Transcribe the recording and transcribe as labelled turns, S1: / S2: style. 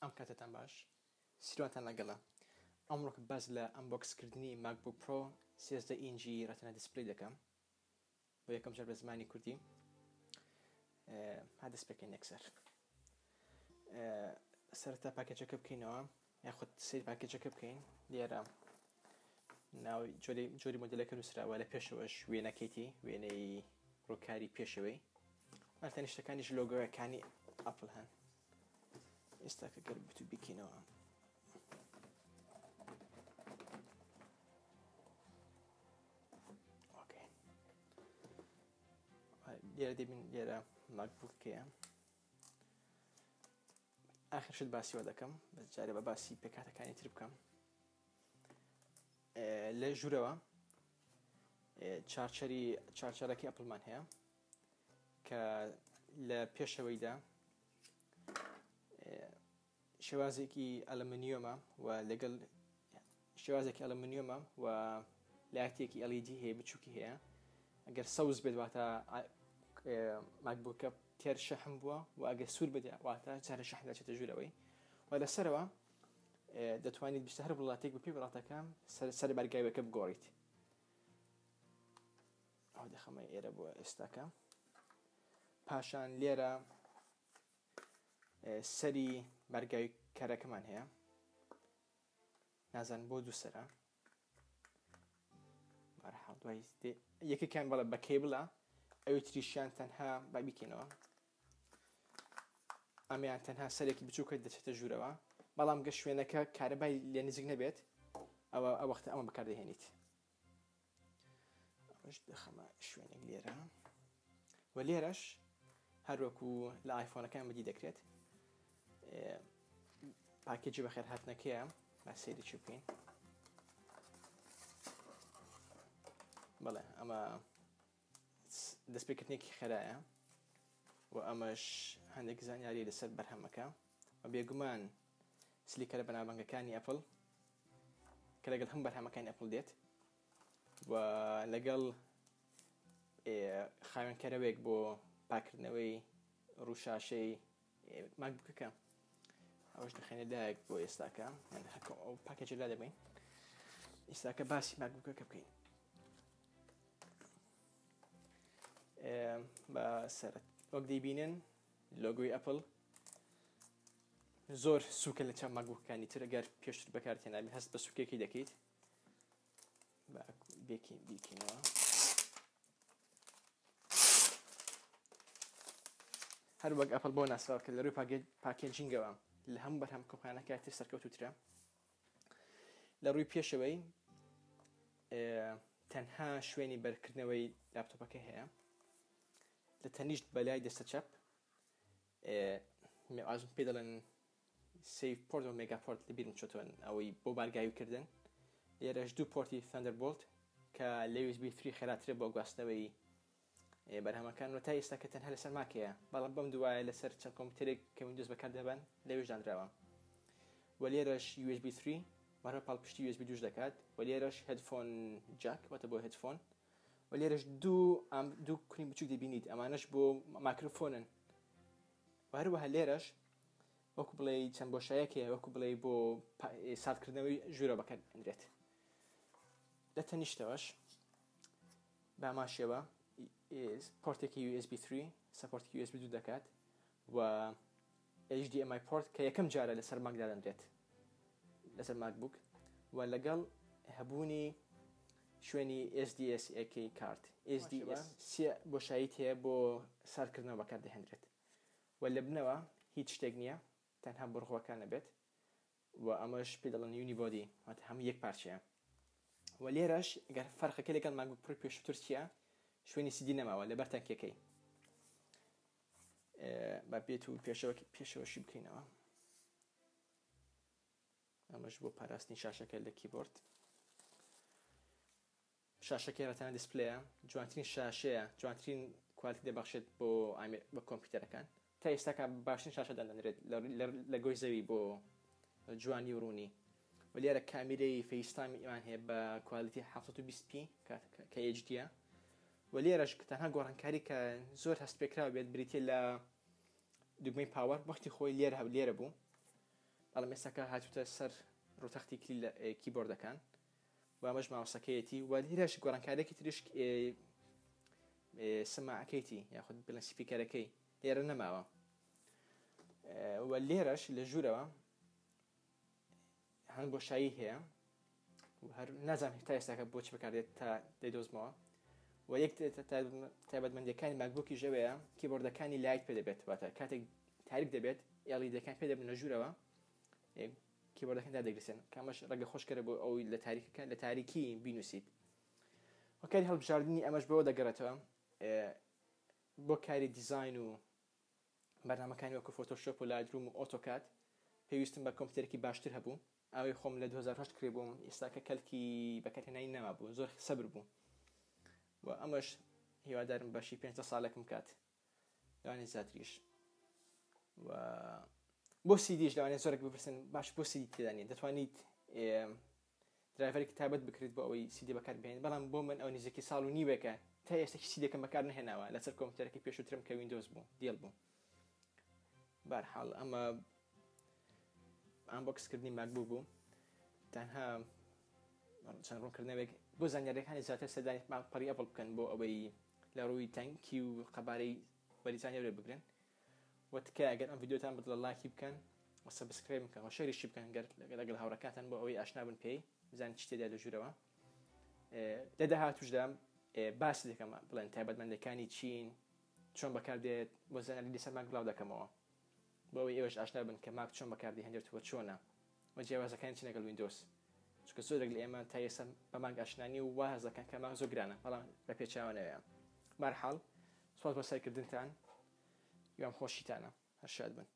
S1: ئەم کاتتان باش سیروانتان لەگەڵە ئەمڕۆکە باز لە ئەنبۆکسکردنی ماکبوک پرۆ 13 ئینجی ڕەتەنە دیسپلەی دەکەم بۆ یەکەم جار بە زمانی کوردی ها دەست پێکەین یەکسەر سەرەتا پاکێجەکە بکەینەوە یاخود سەیری پاکێجەکە بکەین لێرە ناوی جۆری مۆدلەکە نووسراوە لە پێشەوەش وێنەکەیتی وێنەی ڕووکاری پێشەوەی تەنیشتەکانیش لۆگۆیەکانی ئەپڵ هەن ئێستا کە گەر بتو بکەینەوە لێرە دەبین لێرە ماکبوکەیە ئاخر شت باسیەوە دەکەم بەس جارێ بە باسی پێکاتەکانی تر بکەم لە ژوورەوە چارچارەکەی ئەپڵمان هەیە کە لە پێشەوەیدا شێوازێکی ئەلمنیۆمە و لەگەڵ شێوازێکی ئەلمنیۆمە و لایەتێکی LED هەیە بچووکی هەیە ئەگەر سەوز بێت واتە ماکبوکە تێر شەحم بووە و ئەگەر سوور بێت واتە جارە شەحم دەچێتە ژوورەوەی و لەسەرەوە دەتوانیت بیستە هەر وڵاتێک بە پێی وڵاتەکە سەر بەرگاویەکە بگۆڕیت ئەو دەخەمە ئێرە بۆ ئێستاکە پاشان لێرە سەری بەرگاوی کارەکەمان هەیە نازان بۆ دوو سەرە بەرەحاڵ دوای یەکێکیان بەڵێ بە کێبڵە ئەوی تریشیان تەنها با بیکەینەوە ئەمیان تەنها سەرێکی بچووکە دەچێتە ژوورەوە بەڵام گە شوێنەکە کارەبای لێ نزیک نەبێت ئەوە ئەو وەختە ئەمە بەکاردەهێنیت ئەوەش دەخەمە شوێنێک لێرە و لێرەش هەروەکو لە ئایفۆنەکان بەدی دەکرێت پاکێجی بەخێر هاتنەکەیە با سەیری چی بکەین بەڵێ ئەمە دەستپێکردنێکی خێرایە و ئەمەش هەندێک زانیاری لەسەر بەرهەمەکە و بێگومان سلیکەرە بەناوبانگەکانی ئەپڵ کە لەگەڵ هەم بەرهەمەکانی ئەپڵ دێت و لەگەڵ خاوێنکەرەوەیەک بۆ پاکردنەوەی ڕووشاشەی ماکبوکەکە ئەوەش دەخێنێدایەک بۆ ئێستاکە ئەو پاکێجە لا دەبین ئێستاکە باسی ماکبوکەکە بکەین بە سەرەت وەک دەیبینن لۆگۆی ئەپڵ زۆر سووکە لە چەند ماکبوکەکانی تر ئەگەر پێشتر بەکارتێنابێت هەست بە سووکێکی دەکەیت بیکەینەوە هەر وەک ئەپڵ بۆ ناسراوە کە لە ڕووی پاکێجینگەوە لە هەموو بەرهەم کۆمپانیەکانی تر سەرکەوتووترە لە ڕووی پێشەوەی تەنها شوێنی بەرکردنەوەی لاپتۆپەکە هەیە لە تەنیشت بەلای دەستە چەپ ئازم پێ دەڵێن سیف پۆرت و مێگا پۆرت لەبیرم چۆتەوە ئەوەی بۆ بارگاویکردن لێرەش دوو پۆرتی تەندەربۆلت کە لە USB 3 خێراترە بۆ گواستنەوەی بەرهەمەکان و تا ئێستا کە تەنها لەسەر ماکەیە بەڵام بەم دوایە لەسەر چەند کۆمپیوتەرێک کە ویندۆز بەکاردەبەن لەوێش دانراوە و لێرەش USB 3 وەرە پاڵپشتی USB 2 دەکات و لێرەش هێدفۆن جاک واتە بۆ هێدفۆن و لێرەش دوو کوریم بچووک دەبینیت ئەمانەش بۆ ماکرۆفۆنن و هەروەها لێرەش وەکو بڵێ چەند بۆشایەکەیە وەکو بڵێ بۆ ساردکردنەوەی ژوورە بەکاردێنرێت لە تەنیشتەوەش باماشەوە پۆرتێکی USB 3 سەپۆرتێکی USB 2 دەکات و HDMI پۆرت کە یەکەم جارە لەسەر ماکدا دەنرێت لەسەر ماکبوک و لەگەڵ هەبوونی شوێنی SDS AK کارت SDS سێ بۆشاییت هەیە بۆ ساردکردنەوە بەکاردەهێنرێت و لە بنەوە هیچ شتێک نییە تەنها بڕخۆکان نەبێت و ئەمەش پێ دەڵێن یونیبۆدی واتە هەموو یەک پارچەیە و لێرەش ئەگەر فەرقەکە لەگەڵ ماکبوک پڕۆی پێشووتر چییە شوێنی CD نەماوە لەبەر تەنکیەکەی با بێت و پێشەوەشی بکەینەوە ئەمەش بۆ پاراستنی شاشەکە لە کیبۆرد شاشەکەی ڕەتەنە دیسپلەیە جوانترین شاشەیە جوانترین کوالیتی دەبەخشێت بۆ کۆمپیوتەرەکان تا ئێستاکە باشترین شاشە دەنرێت لە گۆی زەوی بۆ جوانی و ڕوونی و لێرە کامیرەی فەیستایمی ئەوان هەیە بە کوالیتی 720p کە HDە و لێرەش تەنها گۆڕانکاری کە زۆر هەست پێکراوە بێت بریتێ لە دوگمەی پاوەر وەختی خۆی لێرە بوو بەڵام ئێستاکە هاتوتە سەر ڕوتەختی کیبۆردەکان و ئەمەش ماوسەکەیەتی و لێرەش گۆڕانکارێکی تریش سماعەکەیتی یاخود بڵێن سپیکەرەکەی لێرە نەماوە و لێرەش لە ژوورەوە هەن بۆشایی هەیە هەر نازانم تا ئێستاکە بۆچی بەکاردێت تا دەیدۆزمەوە و یەک تایبەتمەندیەکانی ماکبووکی ژەوەیە کیبۆردەکانی لایت پێ دەبێت واتە کاتێک تاریک دەبێت LED-ەکان پێ دەبن لە ژوورەوە کیبۆردەکان دادەگرسێن کامەش ڕەگە خۆشکەرە بۆ ئەوی لە تاریکی بینوسیت وەکاری هەڵبژاردننی ئەمەش بەوە دەگەڕێتەوە بۆ کاری دیزاین و بەرنامەکانی وەکو فۆتۆشۆپ و لایتروم و ئۆتۆکاد پێویستم بە کۆمپیوتەرێکی باشتر هەبوو ئەوەی خۆم لە 2008 کرێ بووم ئێستاکە کەلکی بەکارهێنانی نەما بوو زۆر سەبر بوو و ئەمەش هیوادارم بەشی 5 ساڵێکم کات لەوانێ زیاتریش و بۆ سیدیش لەوانێ زۆرێک بپرسن باش بۆ سیدی تێدانێت دەتوانیت درایڤەرێکی تایبەت بکرێت بۆ ئەوەی سیدی بەکار بهێنیت بەڵام بۆ من ئەو نزیکی ساڵ و نیوێکە تا ئێستا سیدێکم بەکار نهێناوە لەسەر کۆمپیوتەرێکی پێشووترم کە ویندۆز بوو دیڵ بوو بەرحاڵ ئەمە ئانبۆکسکردنی ماکبوو بوو تەنها چەند ڕوونکردنەوەیەک بۆ زانیاریەکانی زیاتر سەردانی پەڕی ئەپڵ بکەن بۆ ئەوەی لە ڕووی تەنکی و قەبارەی وەریزانیا وێ بگرن و تکە ئەگەر ئەم ڤیدیۆتان بدڵە لایکی بکەن و سەبسکرایب بکەن و شەریشی بکەن لەگەڵ هاوڕەکانتان بۆ ئەوەی ئاشنا بن پێی بزانین چ تێدا لە ژوورەوە لە داهاتووشدا باسی دەکەم بڵێن تایبەتمەندەکانی چین چۆن بەکاردێت بۆ زانیاری لەسەر ماک بڵاو دەکەمەوە بۆ ئەوەی ئێوەش ئاشنا بن کە ماک چۆن بەکاردی هەندێتەوە چۆنە و جیاوازەکانی چی لەگەڵ ویندۆز چونکە زۆرێک لە ئێمە تا ئێستا بە ماک ئاشنانی و وا هەزەکەن کە ماک زۆر گرانە بەڵام بە پێچاوانەوەیە بەرحاڵ سوپاس بۆ سەرکردنتان گوێم خۆشیتانە هەر شاد بن